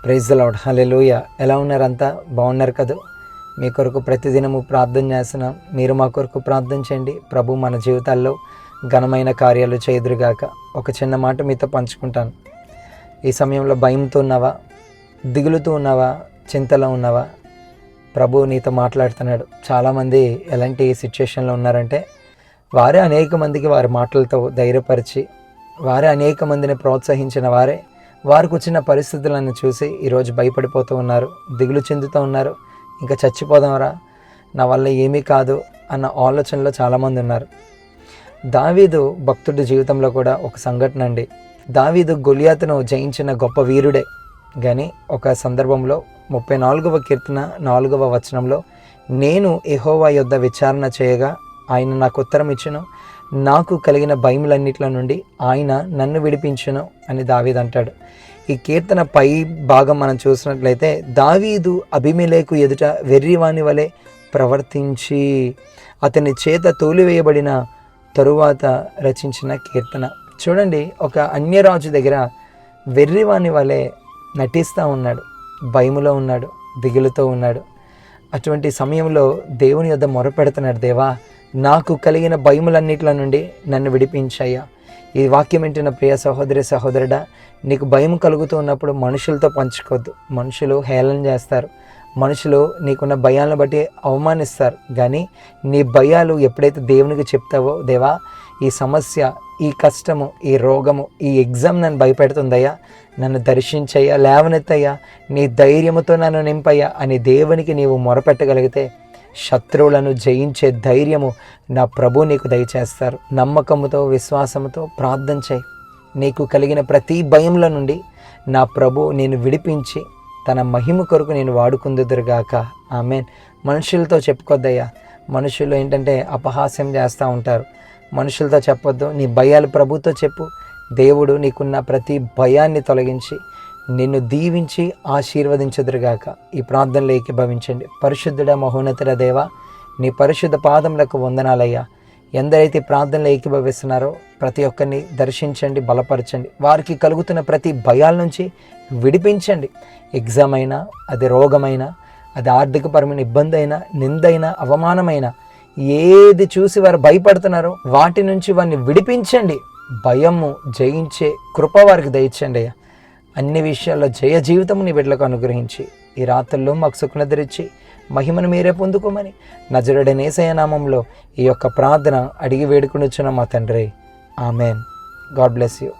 Praise the lord. హల్లెలూయా. ఎలా ఉన్నారంతా? బాగున్నారు కదా? మీ కొరకు ప్రతిదినము ప్రార్థన చేస్తున్నాం. మీరు మా కొరకు ప్రార్థన చేయండి. ప్రభు మన జీవితాల్లో ఘనమైన కార్యాలు చేయుదురుగాక. ఒక చిన్న మాట మీతో పంచుకుంటాను. ఈ సమయంలో భయంతో ఉన్నావా? దిగులుతూ ఉన్నావా? చింతలో ఉన్నావా? ప్రభు నీతో మాట్లాడుతున్నాడు. చాలామంది ఎలాంటి సిచ్యుయేషన్లో ఉన్నారంటే, వారే అనేక మందికి వారి మాటలతో ధైర్యపరిచి, వారే అనేక మందిని ప్రోత్సహించిన వారే వారికి వచ్చిన పరిస్థితులను చూసి ఈరోజు భయపడిపోతూ ఉన్నారు, దిగులు చెందుతూ ఉన్నారు. ఇంకా చచ్చిపోదాంరా, నా వల్ల ఏమీ కాదు అన్న ఆలోచనలో చాలామంది ఉన్నారు. దావీదు భక్తుడి జీవితంలో కూడా ఒక సంఘటన అండి. దావీదు గొలియాతును జయించిన గొప్ప వీరుడే. కానీ ఒక సందర్భంలో 34వ కీర్తన 4వ వచనంలో, నేను యెహోవా యొద్ద విచారణ చేయగా ఆయన నాకు ఉత్తరం ఇచ్చును, నాకు కలిగిన భయములన్నిటిలో నుండి ఆయన నన్ను విడిపించును అని దావీదు అంటాడు. ఈ కీర్తన పై భాగం మనం చూసినట్లయితే, దావీదు అబీమెలెకు ఎదుట వెర్రివాని వలె ప్రవర్తించి అతని చేత తోలివేయబడిన తరువాత రచించిన కీర్తన. చూడండి, ఒక అన్యరాజు దగ్గర వెర్రివాని వలె నటిస్తూ ఉన్నాడు, భయములో ఉన్నాడు, దిగులుతో ఉన్నాడు. అటువంటి సమయంలో దేవుని యొద్ద మొరపెడుతున్నాడు, దేవా నాకు కలిగిన భయములన్నిటిలో నుండి నన్ను విడిపించయ్యా. ఈ వాక్యం వింటున్న ప్రియ సహోదరి సహోదరుడా, నీకు భయం కలుగుతూ ఉన్నప్పుడు మనుషులతో పంచుకోవద్దు. మనుషులు హేళన చేస్తారు, మనుషులు నీకున్న భయాలను బట్టి అవమానిస్తారు. కానీ నీ భయాలు ఎప్పుడైతే దేవునికి చెప్తావో, దేవా ఈ సమస్య, ఈ కష్టము, ఈ రోగము, ఈ ఎగ్జామ్ నన్ను భయపెడుతుందయ్యా, నన్ను దర్శించయ్యా, లేవనెత్తయ్యా, నీ ధైర్యముతో నన్ను నింపయ్యా అని దేవునికి నీవు మొరపెట్టగలిగితే శత్రువులను జయించే ధైర్యము నా ప్రభు నీకు దయచేస్తారు. నమ్మకముతో, విశ్వాసముతో ప్రార్థన చేయి. నీకు కలిగిన ప్రతి భయంలో నుండి నా ప్రభు నేను విడిపించి తన మహిమ కొరకు నేను వాడుకుందుదురుగాక. ఆమేన్. మనుషులతో చెప్పుకోద్దయ్యా. మనుషులు ఏంటంటే అపహాస్యం చేస్తూ ఉంటారు. మనుషులతో చెప్పొద్దు, నీ భయాలు ప్రభుతో చెప్పు. దేవుడు నీకున్న ప్రతి భయాన్ని తొలగించి నిన్ను దీవించి ఆశీర్వదించుదురుగాక. ఈ ప్రార్థనలో ఏకీభవించండి. పరిశుద్ధుడ మహోన్నతుడ దేవా, నీ పరిశుద్ధ పాదములకు వందనాలయ్యా. ఎందరైతే ప్రార్థనలో ఏకీభవిస్తున్నారో ప్రతి ఒక్కరిని దర్శించండి, బలపరచండి. వారికి కలుగుతున్న ప్రతి భయాల నుంచి విడిపించండి. ఎగ్జామ్ అయినా, అది రోగమైనా, అది ఆర్థికపరమైన ఇబ్బంది అయినా, నిందైనా, అవమానమైనా, ఏది చూసి వారు భయపడుతున్నారో వాటి నుంచి వారిని విడిపించండి. భయము జయించే కృప వారికి దయచండి అయ్యా. అన్ని విషయాల్లో జయ జీవితము నీ బిడ్డలకు అనుగ్రహించి ఈ రాత్రుల్లో మాకు సుఖనిద్రించి మహిమను మీరే పొందుకోమని నజరుడైన యేసయ్య నామములో ఈ యొక్క ప్రార్థన అడిగి వేడుకొనుచున్న మా తండ్రి. ఆమెన్. God bless you.